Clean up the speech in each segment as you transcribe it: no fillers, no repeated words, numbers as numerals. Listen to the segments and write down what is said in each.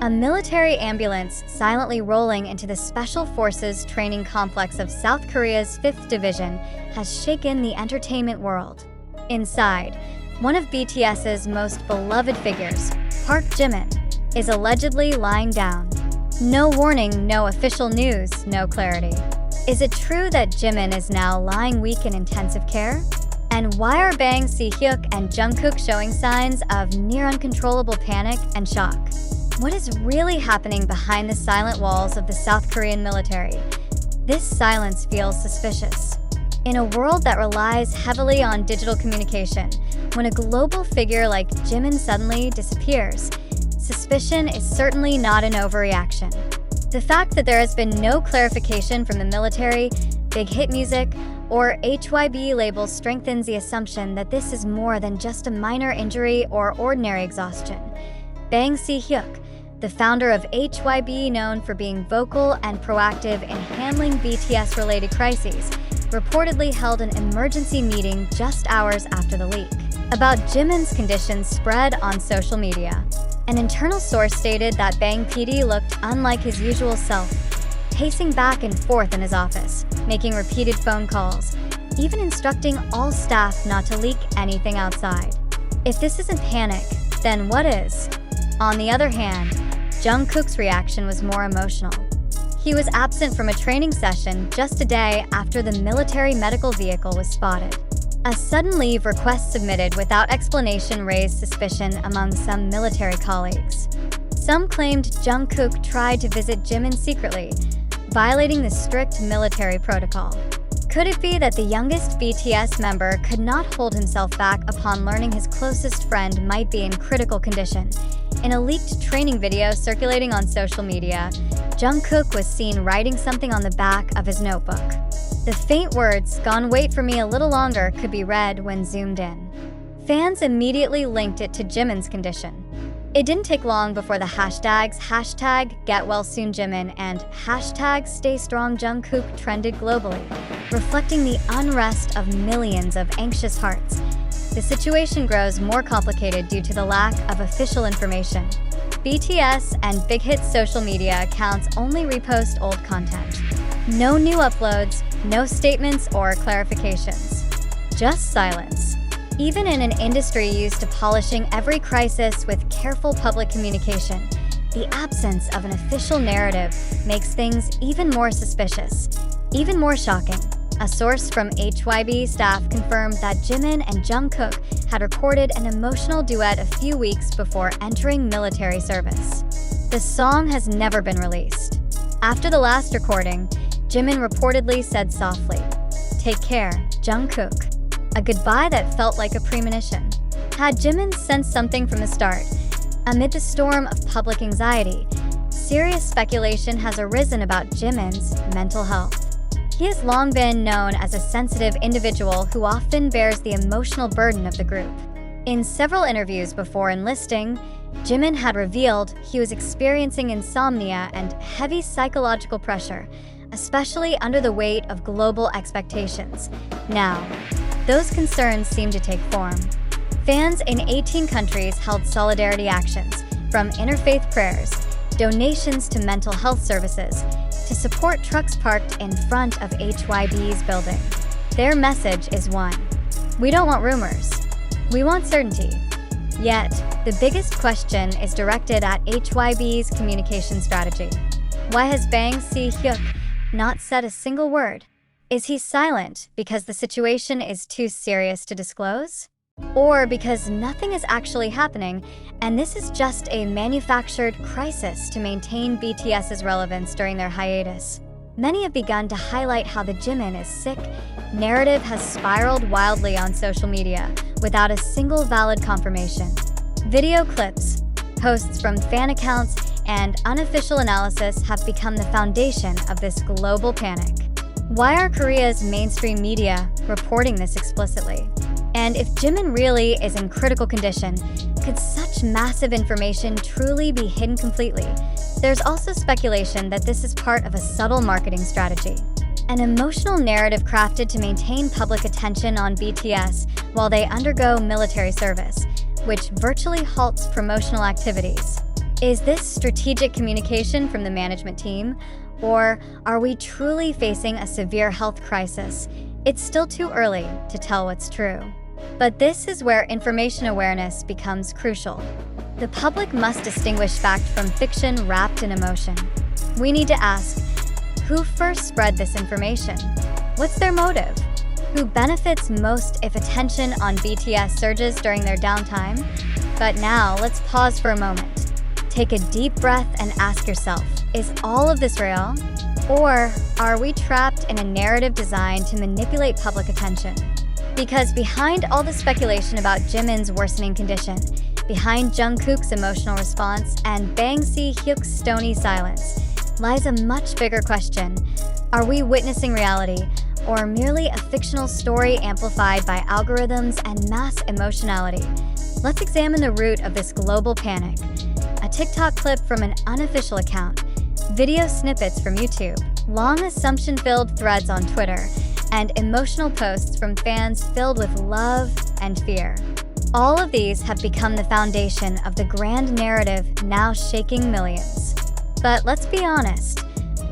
A military ambulance silently rolling into the Special Forces training complex of South Korea's 5th Division has shaken the entertainment world. Inside, one of BTS's most beloved figures, Park Jimin, is allegedly lying down. No warning, no official news, no clarity. Is it true that Jimin is now lying weak in intensive care? And why are Bang Si-hyuk and Jungkook showing signs of near uncontrollable panic and shock? What is really happening behind the silent walls of the South Korean military? This silence feels suspicious. In a world that relies heavily on digital communication, when a global figure like Jimin suddenly disappears, suspicion is certainly not an overreaction. The fact that there has been no clarification from the military, Big Hit Music, or HYB labels strengthens the assumption that this is more than just a minor injury or ordinary exhaustion. Bang Si-hyuk, the founder of HYB, known for being vocal and proactive in handling BTS-related crises, reportedly held an emergency meeting just hours after the leak. About Jimin's condition spread on social media. An internal source stated that Bang PD looked unlike his usual self, pacing back and forth in his office, making repeated phone calls, even instructing all staff not to leak anything outside. If this isn't panic, then what is? On the other hand, Jungkook's reaction was more emotional. He was absent from a training session just a day after the military medical vehicle was spotted. A sudden leave request submitted without explanation raised suspicion among some military colleagues. Some claimed Jungkook tried to visit Jimin secretly, violating the strict military protocol. Could it be that the youngest BTS member could not hold himself back upon learning his closest friend might be in critical condition? In a leaked training video circulating on social media, Jungkook was seen writing something on the back of his notebook. The faint words, "Gone wait for me a little longer," could be read when zoomed in. Fans immediately linked it to Jimin's condition. It didn't take long before the hashtags #GetWellSoonJimin and #StayStrongJungkook trended globally, reflecting the unrest of millions of anxious hearts. The situation grows more complicated due to the lack of official information. BTS and Big Hit's social media accounts only repost old content. No new uploads, no statements or clarifications. Just silence. Even in an industry used to polishing every crisis with careful public communication, the absence of an official narrative makes things even more suspicious, even more shocking. A source from HYB staff confirmed that Jimin and Jungkook had recorded an emotional duet a few weeks before entering military service. The song has never been released. After the last recording, Jimin reportedly said softly, "Take care, Jungkook," a goodbye that felt like a premonition. Had Jimin sensed something from the start? Amid the storm of public anxiety, serious speculation has arisen about Jimin's mental health. He has long been known as a sensitive individual who often bears the emotional burden of the group. In several interviews before enlisting, Jimin had revealed he was experiencing insomnia and heavy psychological pressure, especially under the weight of global expectations. Now, those concerns seem to take form. Fans in 18 countries held solidarity actions, from interfaith prayers, donations to mental health services, to support trucks parked in front of HYB's building. Their message is one: we don't want rumors, we want certainty. Yet, the biggest question is directed at HYB's communication strategy. Why has Bang Si-hyuk not said a single word? Is he silent because the situation is too serious to disclose? Or because nothing is actually happening and this is just a manufactured crisis to maintain BTS's relevance during their hiatus? Many have begun to highlight how the Jimin is sick narrative has spiraled wildly on social media without a single valid confirmation. Video clips, posts from fan accounts, and unofficial analysis have become the foundation of this global panic. Why are Korea's mainstream media reporting this explicitly? And if Jimin really is in critical condition, could such massive information truly be hidden completely? There's also speculation that this is part of a subtle marketing strategy, an emotional narrative crafted to maintain public attention on BTS while they undergo military service, which virtually halts promotional activities. Is this strategic communication from the management team? Or are we truly facing a severe health crisis? It's still too early to tell what's true. But this is where information awareness becomes crucial. The public must distinguish fact from fiction wrapped in emotion. We need to ask, who first spread this information? What's their motive? Who benefits most if attention on BTS surges during their downtime? But now, let's pause for a moment. Take a deep breath and ask yourself, is all of this real? Or are we trapped in a narrative designed to manipulate public attention? Because behind all the speculation about Jimin's worsening condition, behind Jungkook's emotional response, and Bang Si-hyuk's stony silence, lies a much bigger question. Are we witnessing reality, or merely a fictional story amplified by algorithms and mass emotionality? Let's examine the root of this global panic. A TikTok clip from an unofficial account, video snippets from YouTube, long assumption-filled threads on Twitter, and emotional posts from fans filled with love and fear. All of these have become the foundation of the grand narrative now shaking millions. But let's be honest,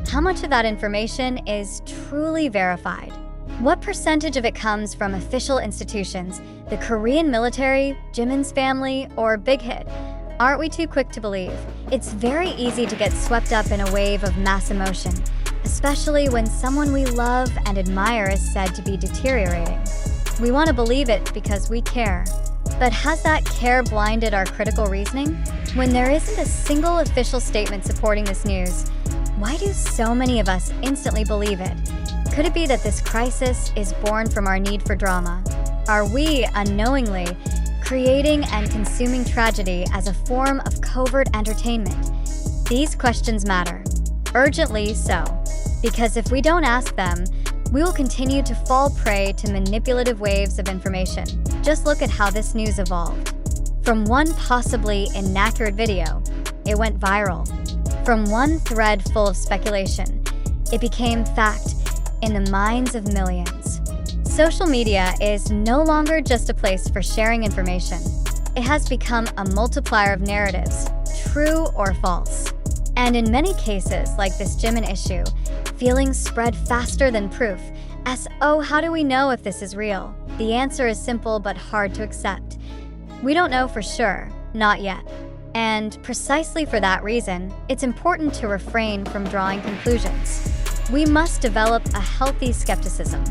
how much of that information is truly verified? What percentage of it comes from official institutions, the Korean military, Jimin's family, or Big Hit? Aren't we too quick to believe? It's very easy to get swept up in a wave of mass emotion, especially when someone we love and admire is said to be deteriorating. We want to believe it because we care. But has that care blinded our critical reasoning? When there isn't a single official statement supporting this news, why do so many of us instantly believe it? Could it be that this crisis is born from our need for drama? Are we, unknowingly, creating and consuming tragedy as a form of covert entertainment? These questions matter, urgently so, because if we don't ask them, we will continue to fall prey to manipulative waves of information. Just look at how this news evolved. From one possibly inaccurate video, it went viral. From one thread full of speculation, it became fact in the minds of millions. Social media is no longer just a place for sharing information. It has become a multiplier of narratives, true or false. And in many cases, like this Jimin issue, feelings spread faster than proof. So, how do we know if this is real? The answer is simple but hard to accept. We don't know for sure, not yet. And precisely for that reason, it's important to refrain from drawing conclusions. We must develop a healthy skepticism.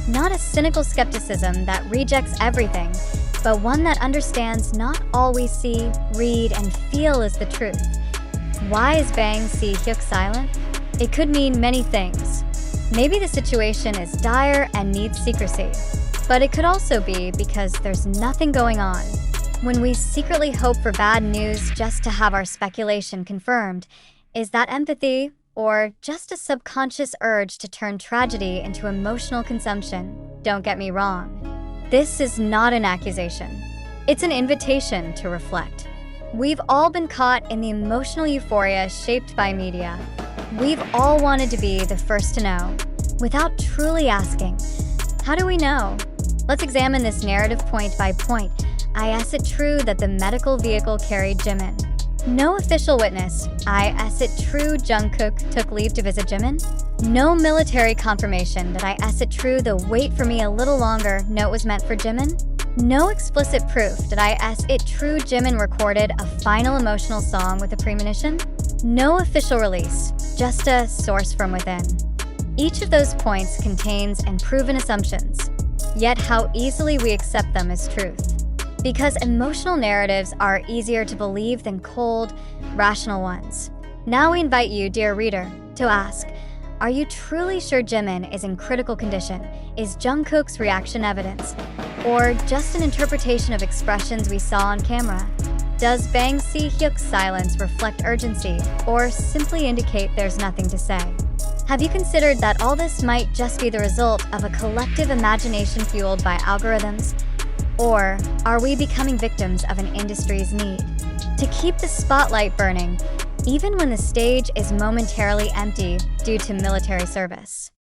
Not a cynical skepticism that rejects everything, but one that understands not all we see, read, and feel is the truth. Why is Bang Si-hyuk silent? It could mean many things. Maybe the situation is dire and needs secrecy, but it could also be because there's nothing going on. When we secretly hope for bad news just to have our speculation confirmed, is that empathy or just a subconscious urge to turn tragedy into emotional consumption? Don't get me wrong. This is not an accusation. It's an invitation to reflect. We've all been caught in the emotional euphoria shaped by media. We've all wanted to be the first to know, without truly asking, how do we know? Let's examine this narrative point by point. Is it true that the medical vehicle carried Jimin? No official witness. Is it true Jungkook took leave to visit Jimin? No military confirmation that is it true the "wait for me a little longer" note was meant for Jimin? No explicit proof that is it true Jimin recorded a final emotional song with a premonition? No official release, just a source from within. Each of those points contains unproven assumptions, yet how easily we accept them as truth. Because emotional narratives are easier to believe than cold, rational ones. Now we invite you, dear reader, to ask, are you truly sure Jimin is in critical condition? Is Jungkook's reaction evidence? Or just an interpretation of expressions we saw on camera? Does Bang Si-hyuk's silence reflect urgency, or simply indicate there's nothing to say? Have you considered that all this might just be the result of a collective imagination fueled by algorithms? Or are we becoming victims of an industry's need to keep the spotlight burning, even when the stage is momentarily empty due to military service?